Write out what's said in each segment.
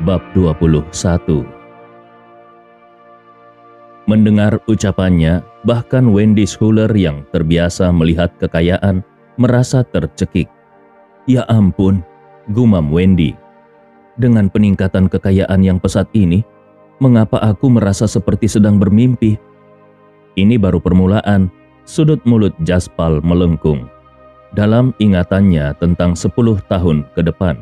bab 21. Mendengar ucapannya, bahkan Wendy Schuler yang terbiasa melihat kekayaan merasa tercekik. Ya ampun, gumam Wendy. Dengan peningkatan kekayaan yang pesat ini, mengapa aku merasa seperti sedang bermimpi? Ini baru permulaan, sudut mulut Jaspal melengkung. Dalam ingatannya tentang 10 tahun ke depan,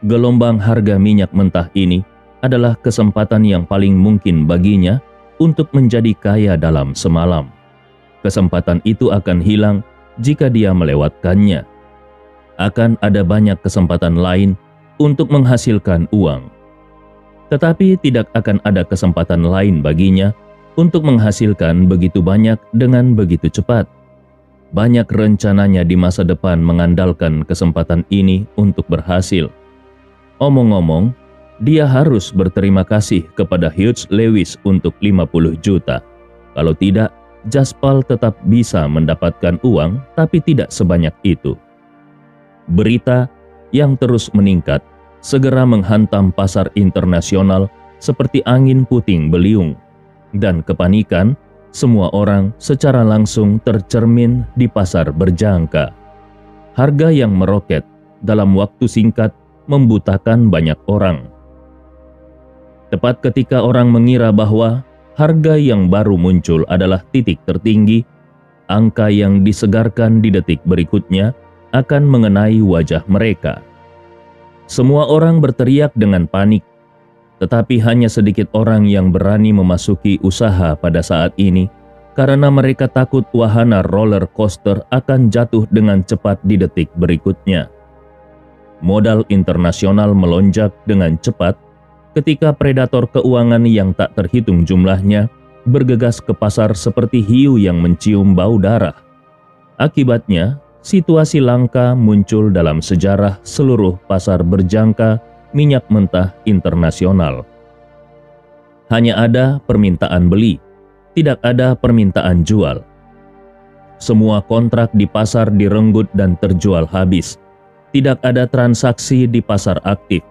gelombang harga minyak mentah ini adalah kesempatan yang paling mungkin baginya untuk menjadi kaya dalam semalam. Kesempatan itu akan hilang jika dia melewatkannya. Akan ada banyak kesempatan lain untuk menghasilkan uang. Tetapi tidak akan ada kesempatan lain baginya untuk menghasilkan begitu banyak dengan begitu cepat. Banyak rencananya di masa depan mengandalkan kesempatan ini untuk berhasil. Omong-omong, dia harus berterima kasih kepada Hughes Lewis untuk 50 juta. Kalau tidak, Jaspal tetap bisa mendapatkan uang, tapi tidak sebanyak itu. Berita yang terus meningkat segera menghantam pasar internasional seperti angin puting beliung, dan kepanikan semua orang secara langsung tercermin di pasar berjangka. Harga yang meroket dalam waktu singkat membutakan banyak orang. Tepat ketika orang mengira bahwa harga yang baru muncul adalah titik tertinggi, angka yang disegarkan di detik berikutnya akan mengenai wajah mereka. Semua orang berteriak dengan panik, tetapi hanya sedikit orang yang berani memasuki usaha pada saat ini karena mereka takut wahana roller coaster akan jatuh dengan cepat di detik berikutnya. Modal internasional melonjak dengan cepat ketika predator keuangan yang tak terhitung jumlahnya bergegas ke pasar seperti hiu yang mencium bau darah. Akibatnya, situasi langka muncul dalam sejarah seluruh pasar berjangka minyak mentah internasional. Hanya ada permintaan beli, tidak ada permintaan jual. Semua kontrak di pasar direnggut dan terjual habis. Tidak ada transaksi di pasar aktif.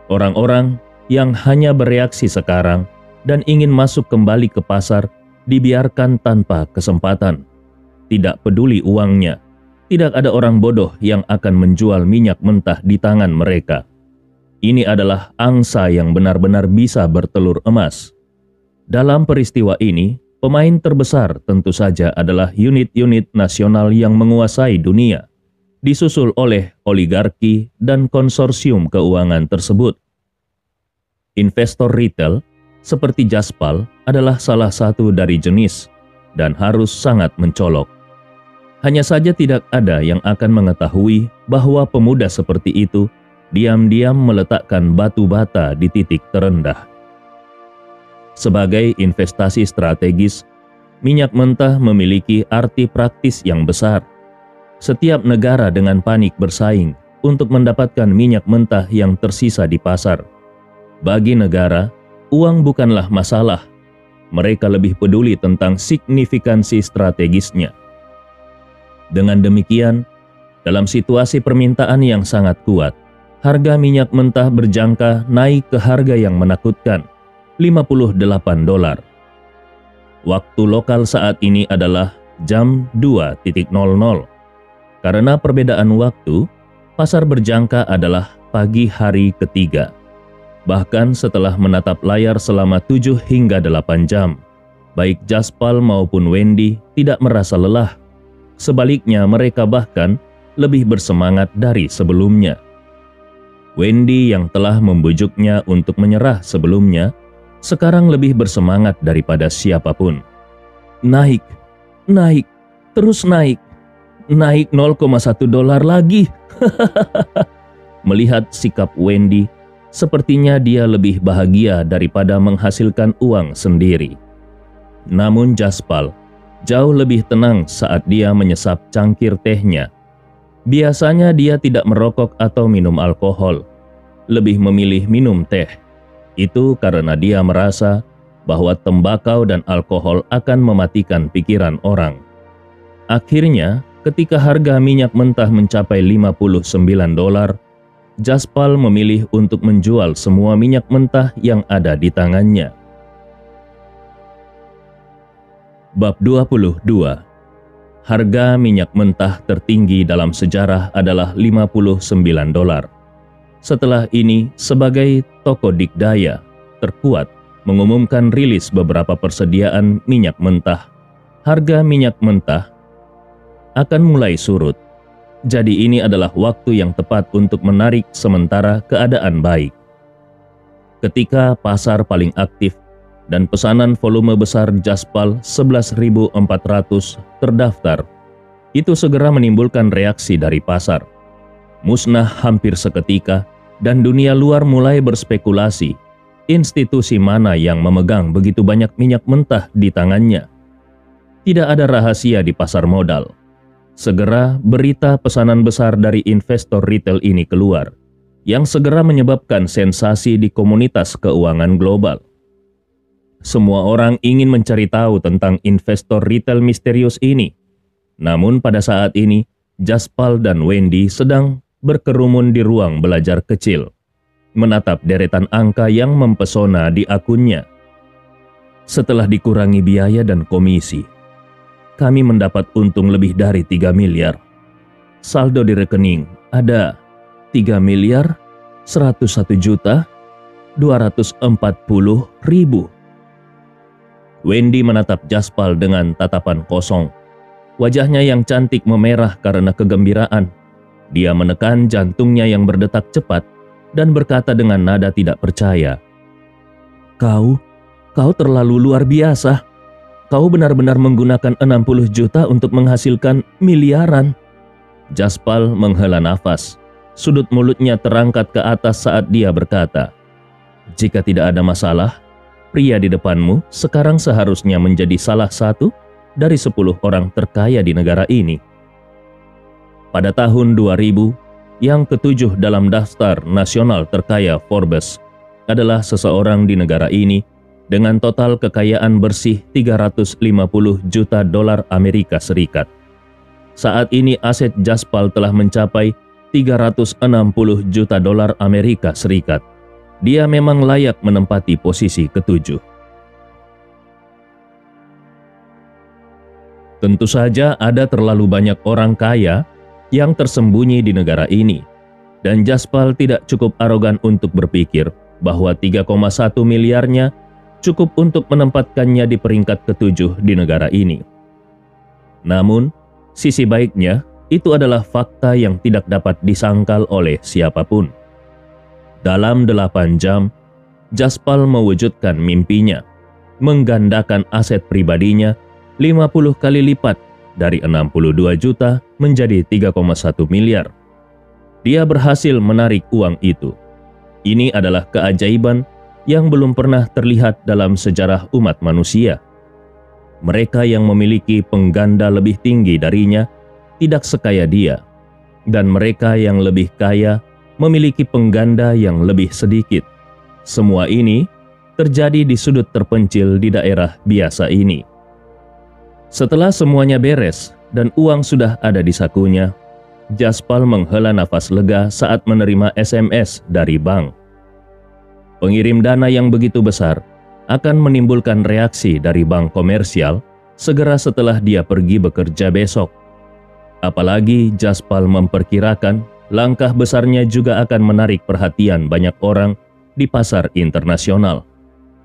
Orang-orang yang hanya bereaksi sekarang dan ingin masuk kembali ke pasar dibiarkan tanpa kesempatan. Tidak peduli uangnya, tidak ada orang bodoh yang akan menjual minyak mentah di tangan mereka. Ini adalah angsa yang benar-benar bisa bertelur emas. Dalam peristiwa ini, pemain terbesar tentu saja adalah unit-unit nasional yang menguasai dunia, disusul oleh oligarki dan konsorsium keuangan tersebut. Investor retail seperti Jaspal adalah salah satu dari jenis dan harus sangat mencolok. Hanya saja tidak ada yang akan mengetahui bahwa pemuda seperti itu diam-diam meletakkan batu bata di titik terendah. Sebagai investasi strategis, minyak mentah memiliki arti praktis yang besar. Setiap negara dengan panik bersaing untuk mendapatkan minyak mentah yang tersisa di pasar. Bagi negara, uang bukanlah masalah. Mereka lebih peduli tentang signifikansi strategisnya. Dengan demikian, dalam situasi permintaan yang sangat kuat, harga minyak mentah berjangka naik ke harga yang menakutkan, $58. Waktu lokal saat ini adalah jam 2.00. Karena perbedaan waktu, pasar berjangka adalah pagi hari ketiga. Bahkan setelah menatap layar selama 7 hingga 8 jam, baik Jaspal maupun Wendy tidak merasa lelah. Sebaliknya mereka bahkan lebih bersemangat dari sebelumnya. Wendy yang telah membujuknya untuk menyerah sebelumnya, sekarang lebih bersemangat daripada siapapun. Naik, naik, terus naik. Naik $0,1 lagi. Melihat sikap Wendy, sepertinya dia lebih bahagia daripada menghasilkan uang sendiri. Namun Jaspal jauh lebih tenang saat dia menyesap cangkir tehnya. Biasanya dia tidak merokok atau minum alkohol, lebih memilih minum teh. Itu karena dia merasa bahwa tembakau dan alkohol akan mematikan pikiran orang. Akhirnya, ketika harga minyak mentah mencapai $59, Jaspal memilih untuk menjual semua minyak mentah yang ada di tangannya. Bab 22. Harga minyak mentah tertinggi dalam sejarah adalah $59. Setelah ini, sebagai toko dikdaya terkuat mengumumkan rilis beberapa persediaan minyak mentah, harga minyak mentah akan mulai surut. Jadi ini adalah waktu yang tepat untuk menarik sementara keadaan baik. Ketika pasar paling aktif dan pesanan volume besar Jaspal 11.400 terdaftar, itu segera menimbulkan reaksi dari pasar. Musnah hampir seketika dan dunia luar mulai berspekulasi institusi mana yang memegang begitu banyak minyak mentah di tangannya. Tidak ada rahasia di pasar modal. Segera berita pesanan besar dari investor retail ini keluar, yang segera menyebabkan sensasi di komunitas keuangan global. Semua orang ingin mencari tahu tentang investor retail misterius ini. Namun pada saat ini, Jaspal dan Wendy sedang berkerumun di ruang belajar kecil, menatap deretan angka yang mempesona di akunnya. Setelah dikurangi biaya dan komisi, kami mendapat untung lebih dari 3 miliar. Saldo di rekening ada 3.101.240.000. Wendy menatap Jaspal dengan tatapan kosong. Wajahnya yang cantik memerah karena kegembiraan. Dia menekan jantungnya yang berdetak cepat dan berkata dengan nada tidak percaya, Kau terlalu luar biasa. Kau benar-benar menggunakan 60 juta untuk menghasilkan miliaran. Jaspal menghela nafas. Sudut mulutnya terangkat ke atas saat dia berkata, Jika tidak ada masalah, pria di depanmu sekarang seharusnya menjadi salah satu dari 10 orang terkaya di negara ini. Pada tahun 2000, yang ketujuh dalam daftar nasional terkaya Forbes adalah seseorang di negara ini dengan total kekayaan bersih 350 juta dolar Amerika Serikat. Saat ini aset Jaspal telah mencapai 360 juta dolar Amerika Serikat. Dia memang layak menempati posisi ketujuh. Tentu saja ada terlalu banyak orang kaya yang tersembunyi di negara ini, dan Jaspal tidak cukup arogan untuk berpikir bahwa 3,1 miliarnya cukup untuk menempatkannya di peringkat ketujuh di negara ini. Namun, sisi baiknya, itu adalah fakta yang tidak dapat disangkal oleh siapapun. Dalam 8 jam, Jaspal mewujudkan mimpinya, menggandakan aset pribadinya 50 kali lipat dari 62 juta menjadi 3,1 miliar. Dia berhasil menarik uang itu. Ini adalah keajaiban yang belum pernah terlihat dalam sejarah umat manusia. Mereka yang memiliki pengganda lebih tinggi darinya tidak sekaya dia, dan mereka yang lebih kaya memiliki pengganda yang lebih sedikit. Semua ini terjadi di sudut terpencil di daerah biasa ini. Setelah semuanya beres dan uang sudah ada di sakunya, Jaspal menghela nafas lega saat menerima SMS dari bank. Pengirim dana yang begitu besar akan menimbulkan reaksi dari bank komersial segera setelah dia pergi bekerja besok. Apalagi Jaspal memperkirakan langkah besarnya juga akan menarik perhatian banyak orang di pasar internasional.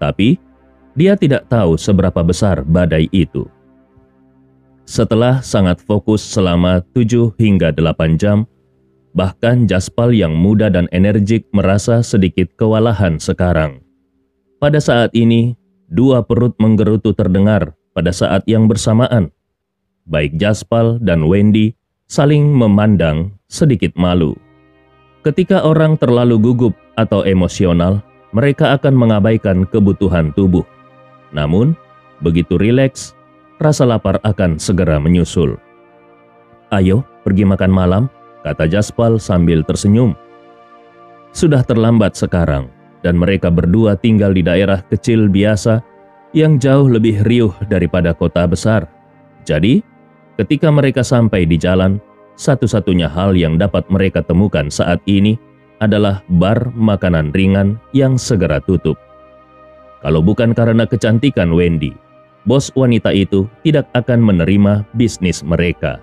Tapi, dia tidak tahu seberapa besar badai itu. Setelah sangat fokus selama 7 hingga 8 jam, bahkan Jaspal yang muda dan energik merasa sedikit kewalahan sekarang. Pada saat ini, 2 perut menggerutu terdengar pada saat yang bersamaan. Baik Jaspal dan Wendy saling memandang sedikit malu. Ketika orang terlalu gugup atau emosional, mereka akan mengabaikan kebutuhan tubuh. Namun, begitu rileks, rasa lapar akan segera menyusul. Ayo, pergi makan malam, kata Jaspal sambil tersenyum. Sudah terlambat sekarang, dan mereka berdua tinggal di daerah kecil biasa yang jauh lebih riuh daripada kota besar. Jadi, ketika mereka sampai di jalan, satu-satunya hal yang dapat mereka temukan saat ini adalah bar makanan ringan yang segera tutup. Kalau bukan karena kecantikan Wendy, bos wanita itu tidak akan menerima bisnis mereka.